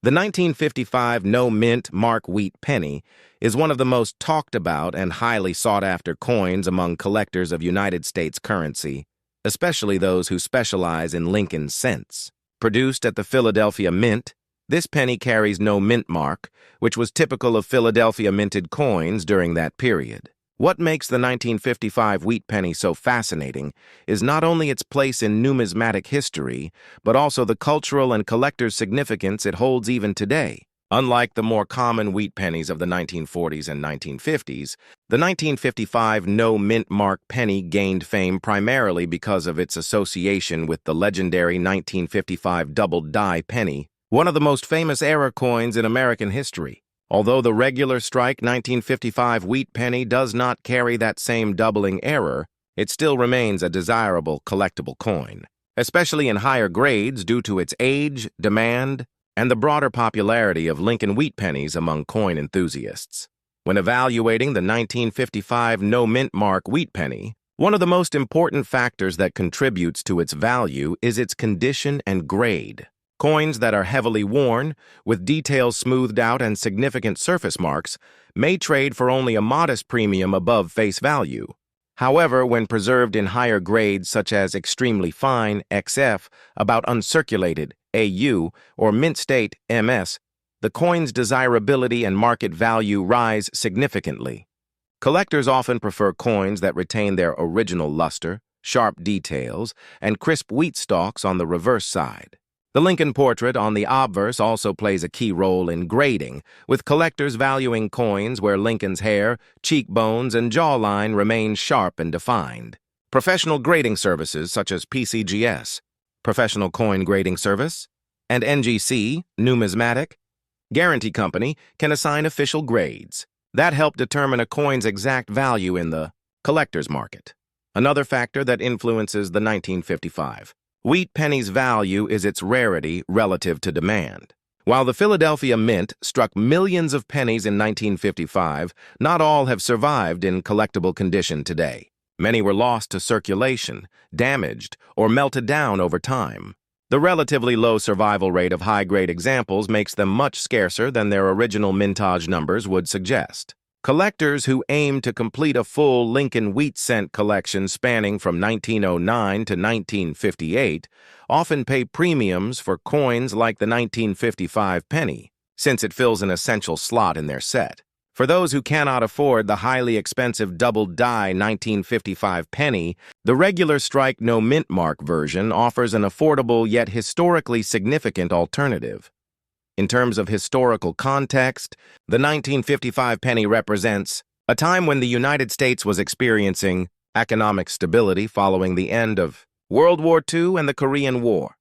The 1955 no-mint mark wheat penny is one of the most talked about and highly sought-after coins among collectors of United States currency, especially those who specialize in Lincoln cents. Produced at the Philadelphia Mint, this penny carries no mint mark, which was typical of Philadelphia minted coins during that period. What makes the 1955 wheat penny so fascinating is not only its place in numismatic history, but also the cultural and collector's significance it holds even today. Unlike the more common wheat pennies of the 1940s and 1950s, the 1955 no-mint mark penny gained fame primarily because of its association with the legendary 1955 double-die penny, one of the most famous era coins in American history. Although the regular strike 1955 wheat penny does not carry that same doubling error, it still remains a desirable collectible coin, especially in higher grades due to its age, demand, and the broader popularity of Lincoln wheat pennies among coin enthusiasts. When evaluating the 1955 no-mint mark wheat penny, one of the most important factors that contributes to its value is its condition and grade. Coins that are heavily worn, with details smoothed out and significant surface marks, may trade for only a modest premium above face value. However, when preserved in higher grades such as extremely fine XF, about uncirculated AU, or mint state MS, the coin's desirability and market value rise significantly. Collectors often prefer coins that retain their original luster, sharp details, and crisp wheat stalks on the reverse side. The Lincoln portrait on the obverse also plays a key role in grading, with collectors valuing coins where Lincoln's hair, cheekbones, and jawline remain sharp and defined. Professional grading services such as PCGS, Professional Coin Grading Service, and NGC, Numismatic, Guarantee Company can assign official grades that help determine a coin's exact value in the collector's market. Another factor that influences the 1955 wheat penny's value is its rarity relative to demand. While the Philadelphia Mint struck millions of pennies in 1955, not all have survived in collectible condition today. Many were lost to circulation, damaged, or melted down over time. The relatively low survival rate of high-grade examples makes them much scarcer than their original mintage numbers would suggest. Collectors who aim to complete a full Lincoln wheat cent collection spanning from 1909 to 1958 often pay premiums for coins like the 1955 penny, since it fills an essential slot in their set. For those who cannot afford the highly expensive double-die 1955 penny, the regular strike no-mint mark version offers an affordable yet historically significant alternative. In terms of historical context, the 1955 penny represents a time when the United States was experiencing economic stability following the end of World War II and the Korean War.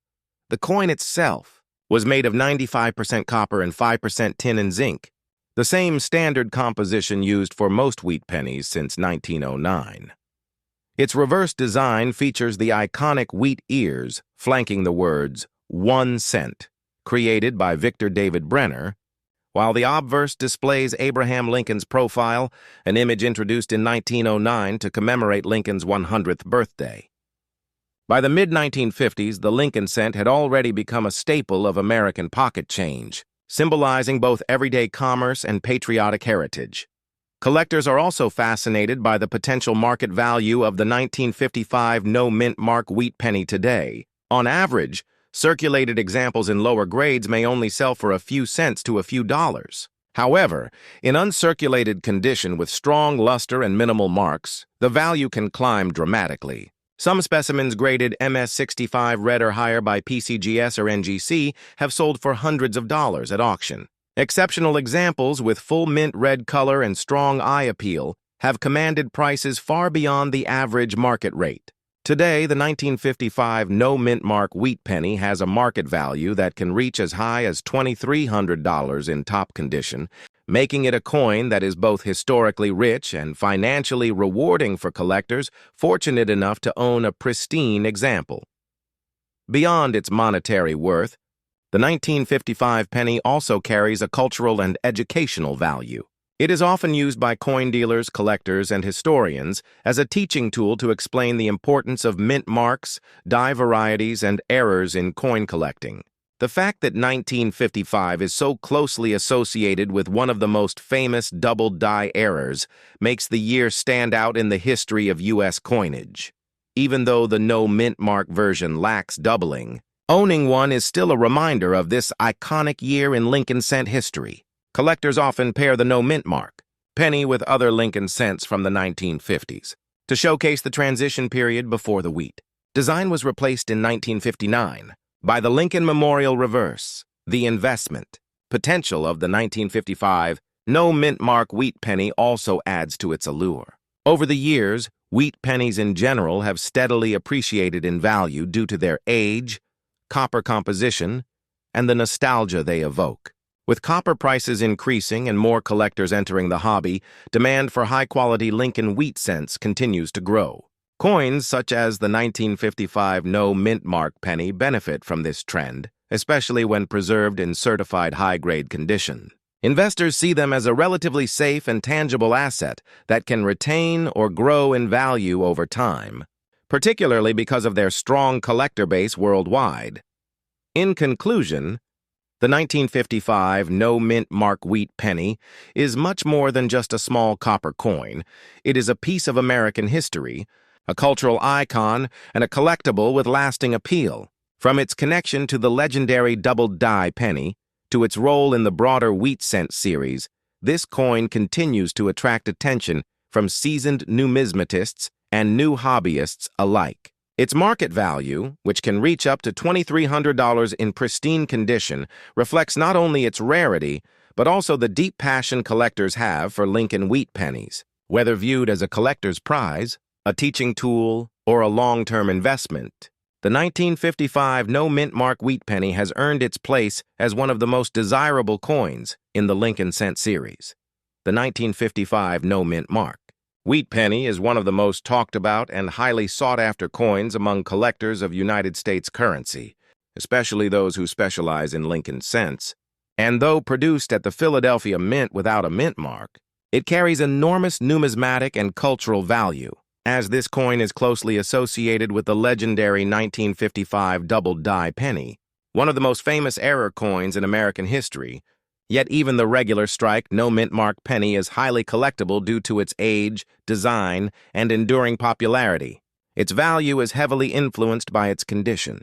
The coin itself was made of 95% copper and 5% tin and zinc, the same standard composition used for most wheat pennies since 1909. Its reverse design features the iconic wheat ears flanking the words 1 cent. Created by Victor David Brenner, while the obverse displays Abraham Lincoln's profile, an image introduced in 1909 to commemorate Lincoln's 100th birthday. By the mid-1950s, the Lincoln cent had already become a staple of American pocket change, symbolizing both everyday commerce and patriotic heritage. Collectors are also fascinated by the potential market value of the 1955 no-mint mark wheat penny today. On average, circulated examples in lower grades may only sell for a few cents to a few dollars. However, in uncirculated condition with strong luster and minimal marks, the value can climb dramatically. Some specimens graded MS-65 red or higher by PCGS or NGC have sold for hundreds of dollars at auction. Exceptional examples with full mint red color and strong eye appeal have commanded prices far beyond the average market rate. Today, the 1955 no-mint mark wheat penny has a market value that can reach as high as $2,300 in top condition, making it a coin that is both historically rich and financially rewarding for collectors fortunate enough to own a pristine example. Beyond its monetary worth, the 1955 penny also carries a cultural and educational value. It is often used by coin dealers, collectors, and historians as a teaching tool to explain the importance of mint marks, die varieties, and errors in coin collecting. The fact that 1955 is so closely associated with one of the most famous double-die errors makes the year stand out in the history of U.S. coinage. Even though the no-mint mark version lacks doubling, owning one is still a reminder of this iconic year in Lincoln cent history. Collectors often pair the no-mint mark penny with other Lincoln cents from the 1950s to showcase the transition period before the wheat. Design was replaced in 1959 by the Lincoln Memorial Reverse. The investment potential of the 1955 no-mint mark wheat penny also adds to its allure. Over the years, wheat pennies in general have steadily appreciated in value due to their age, copper composition, and the nostalgia they evoke. With copper prices increasing and more collectors entering the hobby, demand for high-quality Lincoln wheat cents continues to grow. Coins such as the 1955 no-mint mark penny benefit from this trend, especially when preserved in certified high-grade condition. Investors see them as a relatively safe and tangible asset that can retain or grow in value over time, particularly because of their strong collector base worldwide. In conclusion, the 1955 no-mint mark wheat penny is much more than just a small copper coin. It is a piece of American history, a cultural icon, and a collectible with lasting appeal. From its connection to the legendary double-die penny to its role in the broader wheat cent series, this coin continues to attract attention from seasoned numismatists and new hobbyists alike. Its market value, which can reach up to $2,300 in pristine condition, reflects not only its rarity, but also the deep passion collectors have for Lincoln wheat pennies. Whether viewed as a collector's prize, a teaching tool, or a long-term investment, the 1955 no-mint mark wheat penny has earned its place as one of the most desirable coins in the Lincoln cent series. The 1955 no-mint mark wheat penny is one of the most talked about and highly sought-after coins among collectors of United States currency, especially those who specialize in Lincoln cents. And though produced at the Philadelphia Mint without a mint mark, it carries enormous numismatic and cultural value, as this coin is closely associated with the legendary 1955 double-die penny, one of the most famous error coins in American history. Yet even the regular strike no-mint mark penny is highly collectible due to its age, design, and enduring popularity. Its value is heavily influenced by its condition,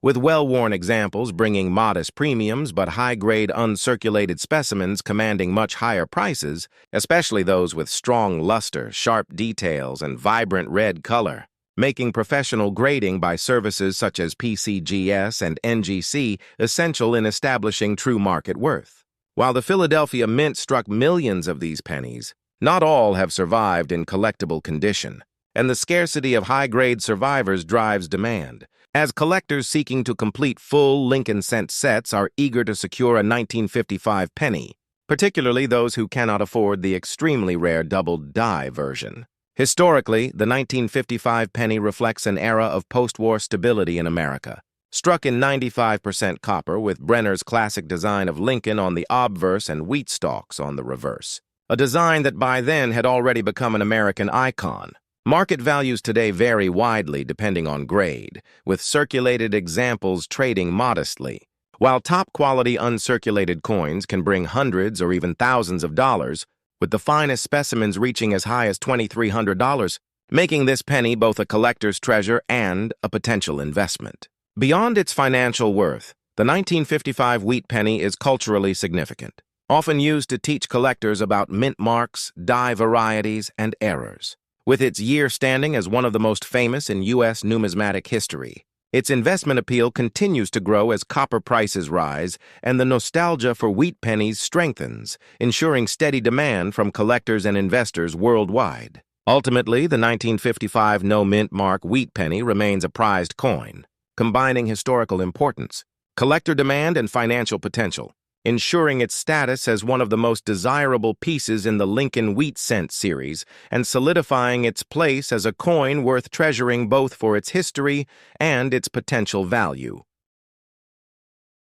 with well-worn examples bringing modest premiums but high-grade uncirculated specimens commanding much higher prices, especially those with strong luster, sharp details, and vibrant red color, making professional grading by services such as PCGS and NGC essential in establishing true market worth. While the Philadelphia Mint struck millions of these pennies, not all have survived in collectible condition, and the scarcity of high-grade survivors drives demand, as collectors seeking to complete full Lincoln cent sets are eager to secure a 1955 penny, particularly those who cannot afford the extremely rare double-die version. Historically, the 1955 penny reflects an era of post-war stability in America, struck in 95% copper with Brenner's classic design of Lincoln on the obverse and wheat stalks on the reverse, a design that by then had already become an American icon. Market values today vary widely depending on grade, with circulated examples trading modestly. While top-quality uncirculated coins can bring hundreds or even thousands of dollars, with the finest specimens reaching as high as $2,300, making this penny both a collector's treasure and a potential investment. Beyond its financial worth, the 1955 wheat penny is culturally significant, often used to teach collectors about mint marks, die varieties, and errors. With its year standing as one of the most famous in U.S. numismatic history, its investment appeal continues to grow as copper prices rise and the nostalgia for wheat pennies strengthens, ensuring steady demand from collectors and investors worldwide. Ultimately, the 1955 no-mint mark wheat penny remains a prized coin, combining historical importance, collector demand, and financial potential, ensuring its status as one of the most desirable pieces in the Lincoln wheat cent series and solidifying its place as a coin worth treasuring both for its history and its potential value.